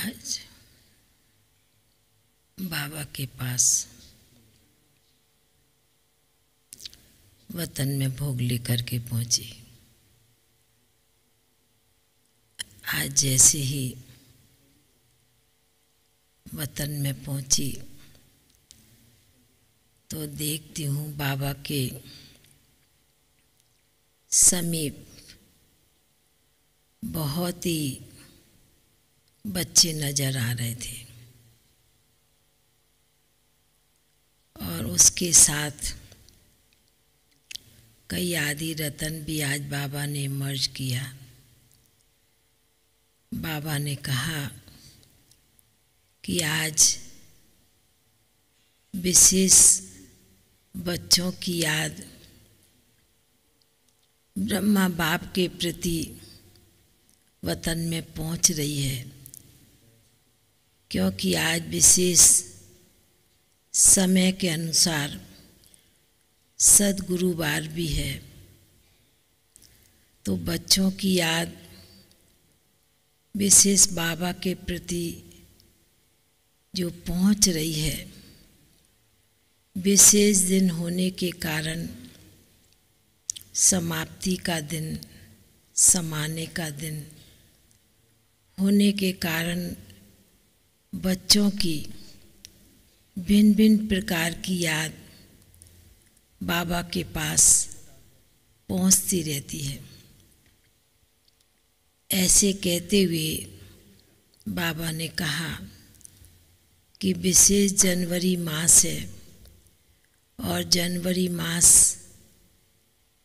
आज बाबा के पास वतन में भोग लेकर के पहुंची। आज जैसे ही वतन में पहुंची तो देखती हूँ बाबा के समीप बहुत ही बच्चे नज़र आ रहे थे और उसके साथ कई आदि रतन भी आज बाबा ने मर्ज किया। बाबा ने कहा कि आज विशेष बच्चों की याद ब्रह्मा बाप के प्रति वतन में पहुंच रही है, क्योंकि आज विशेष समय के अनुसार सद्गुरुवार भी है। तो बच्चों की याद विशेष बाबा के प्रति जो पहुंच रही है, विशेष दिन होने के कारण, समाप्ति का दिन, समाने का दिन होने के कारण बच्चों की भिन्न भिन्न प्रकार की याद बाबा के पास पहुंचती रहती है। ऐसे कहते हुए बाबा ने कहा कि विशेष जनवरी मास है और जनवरी मास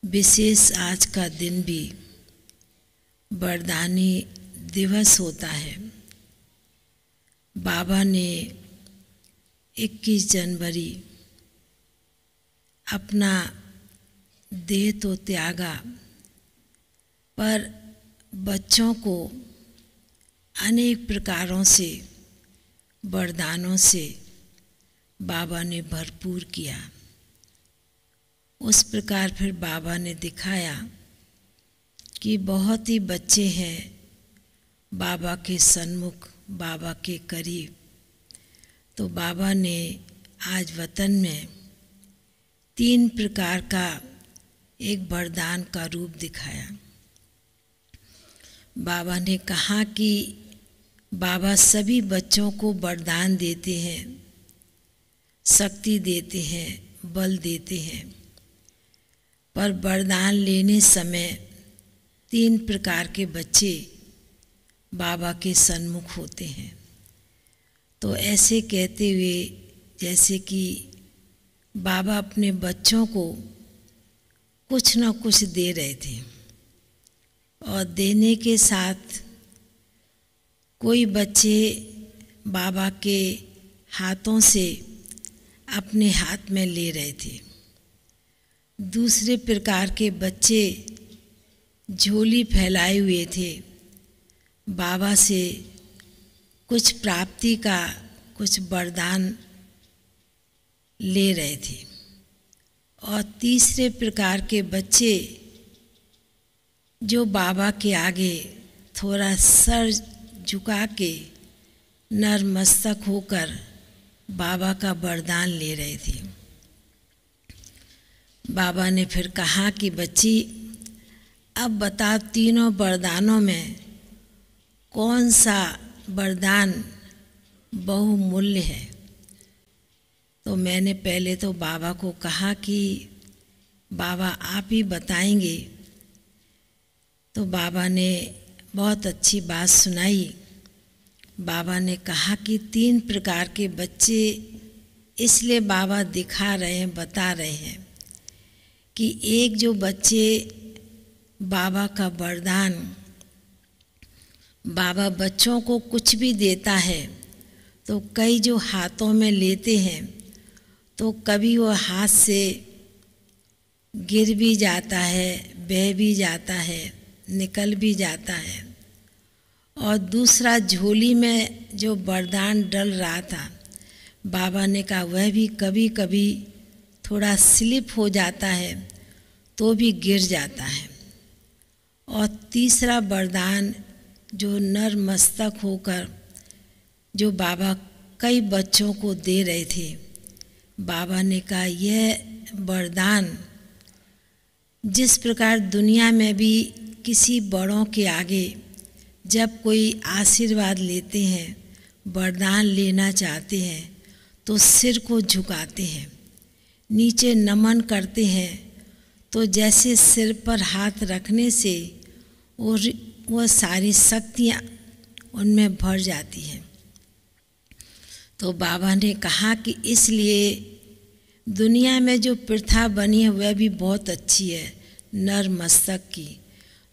विशेष आज का दिन भी वरदानी दिवस होता है। बाबा ने 21 जनवरी अपना देह तो त्यागा, पर बच्चों को अनेक प्रकारों से वरदानों से बाबा ने भरपूर किया। उस प्रकार फिर बाबा ने दिखाया कि बहुत ही बच्चे हैं बाबा के सन्मुख, बाबा के करीब। तो बाबा ने आज वतन में 3 प्रकार का एक वरदान का रूप दिखाया। बाबा ने कहा कि बाबा सभी बच्चों को वरदान देते हैं, शक्ति देते हैं, बल देते हैं, पर वरदान लेने समय 3 प्रकार के बच्चे बाबा के सन्मुख होते हैं। तो ऐसे कहते हुए जैसे कि बाबा अपने बच्चों को कुछ न कुछ दे रहे थे और देने के साथ कोई बच्चे बाबा के हाथों से अपने हाथ में ले रहे थे, दूसरे प्रकार के बच्चे झोली फैलाए हुए थे, बाबा से कुछ प्राप्ति का कुछ वरदान ले रहे थे, और तीसरे प्रकार के बच्चे जो बाबा के आगे थोड़ा सर झुका के नतमस्तक होकर बाबा का वरदान ले रहे थे। बाबा ने फिर कहा कि बच्ची, अब बता तीनों वरदानों में कौन सा वरदान बहुमूल्य है। तो मैंने पहले तो बाबा को कहा कि बाबा आप ही बताएंगे। तो बाबा ने बहुत अच्छी बात सुनाई। बाबा ने कहा कि 3 प्रकार के बच्चे इसलिए बाबा दिखा रहे हैं, बता रहे हैं कि एक जो बच्चे बाबा का वरदान, बाबा बच्चों को कुछ भी देता है तो कई जो हाथों में लेते हैं तो कभी वो हाथ से गिर भी जाता है, बह भी जाता है, निकल भी जाता है, और दूसरा झोली में जो वरदान डल रहा था, बाबा ने कहा वह भी कभी कभी थोड़ा स्लिप हो जाता है तो भी गिर जाता है। और तीसरा वरदान जो नतमस्तक होकर जो बाबा कई बच्चों को दे रहे थे। बाबा ने कहा यह वरदान जिस प्रकार दुनिया में भी किसी बड़ों के आगे जब कोई आशीर्वाद लेते हैं, वरदान लेना चाहते हैं, तो सिर को झुकाते हैं, नीचे नमन करते हैं, तो जैसे सिर पर हाथ रखने से और वह सारी शक्तियाँ उनमें भर जाती हैं। तो बाबा ने कहा कि इसलिए दुनिया में जो प्रथा बनी है वह भी बहुत अच्छी है, नर मस्तक की।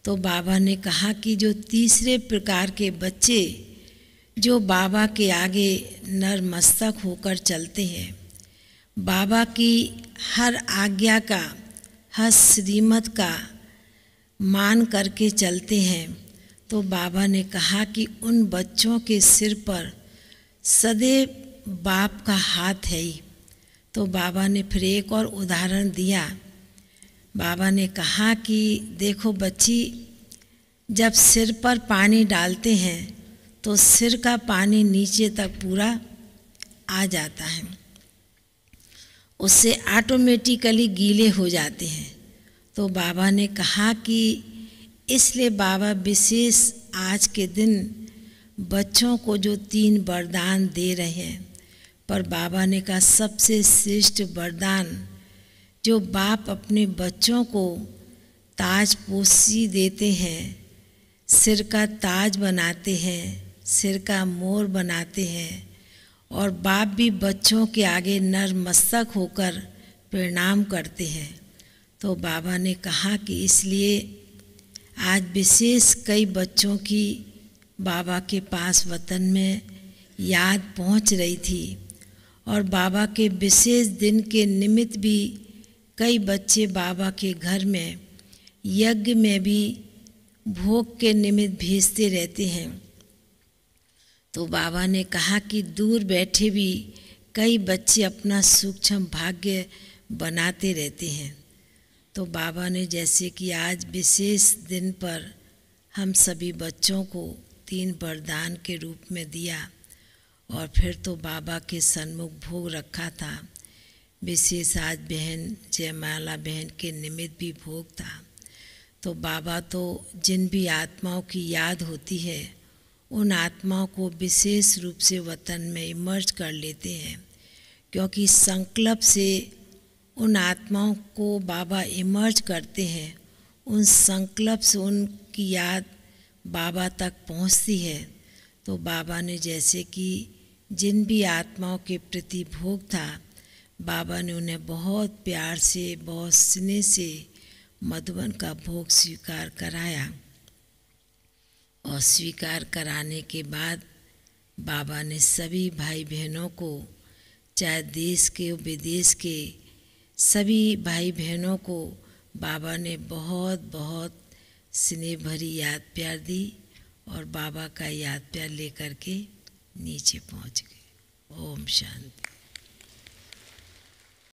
तो बाबा ने कहा कि जो तीसरे प्रकार के बच्चे जो बाबा के आगे नर मस्तक होकर चलते हैं, बाबा की हर आज्ञा का, हर श्रीमत का मान करके चलते हैं, तो बाबा ने कहा कि उन बच्चों के सिर पर सदैव बाप का हाथ है ही। तो बाबा ने फिर एक और उदाहरण दिया। बाबा ने कहा कि देखो बच्ची, जब सिर पर पानी डालते हैं तो सिर का पानी नीचे तक पूरा आ जाता है, उससे ऑटोमेटिकली गीले हो जाते हैं। तो बाबा ने कहा कि इसलिए बाबा विशेष आज के दिन बच्चों को जो 3 वरदान दे रहे हैं, पर बाबा ने कहा सबसे श्रेष्ठ वरदान जो बाप अपने बच्चों को ताज पोशी देते हैं, सिर का ताज बनाते हैं, सिर का मोर बनाते हैं, और बाप भी बच्चों के आगे नतमस्तक होकर प्रणाम करते हैं। तो बाबा ने कहा कि इसलिए आज विशेष कई बच्चों की बाबा के पास वतन में याद पहुंच रही थी, और बाबा के विशेष दिन के निमित्त भी कई बच्चे बाबा के घर में यज्ञ में भी भोग के निमित्त भेजते रहते हैं। तो बाबा ने कहा कि दूर बैठे भी कई बच्चे अपना सूक्ष्म भाग्य बनाते रहते हैं। तो बाबा ने जैसे कि आज विशेष दिन पर हम सभी बच्चों को 3 वरदान के रूप में दिया, और फिर तो बाबा के सन्मुख भोग रखा था। विशेष आज बहन जयमाला बहन के निमित्त भी भोग था। तो बाबा तो जिन भी आत्माओं की याद होती है उन आत्माओं को विशेष रूप से वतन में इमर्ज कर लेते हैं, क्योंकि संकल्प से उन आत्माओं को बाबा इमर्ज करते हैं। उन संकल्प से उनकी याद बाबा तक पहुंचती है। तो बाबा ने जैसे कि जिन भी आत्माओं के प्रति भोग था, बाबा ने उन्हें बहुत प्यार से, बहुत स्नेह से मधुबन का भोग स्वीकार कराया, और स्वीकार कराने के बाद बाबा ने सभी भाई बहनों को, चाहे देश के विदेश के सभी भाई बहनों को बाबा ने बहुत बहुत स्नेह भरी याद प्यार दी, और बाबा का याद प्यार लेकर के नीचे पहुंच गए। ओम शांति।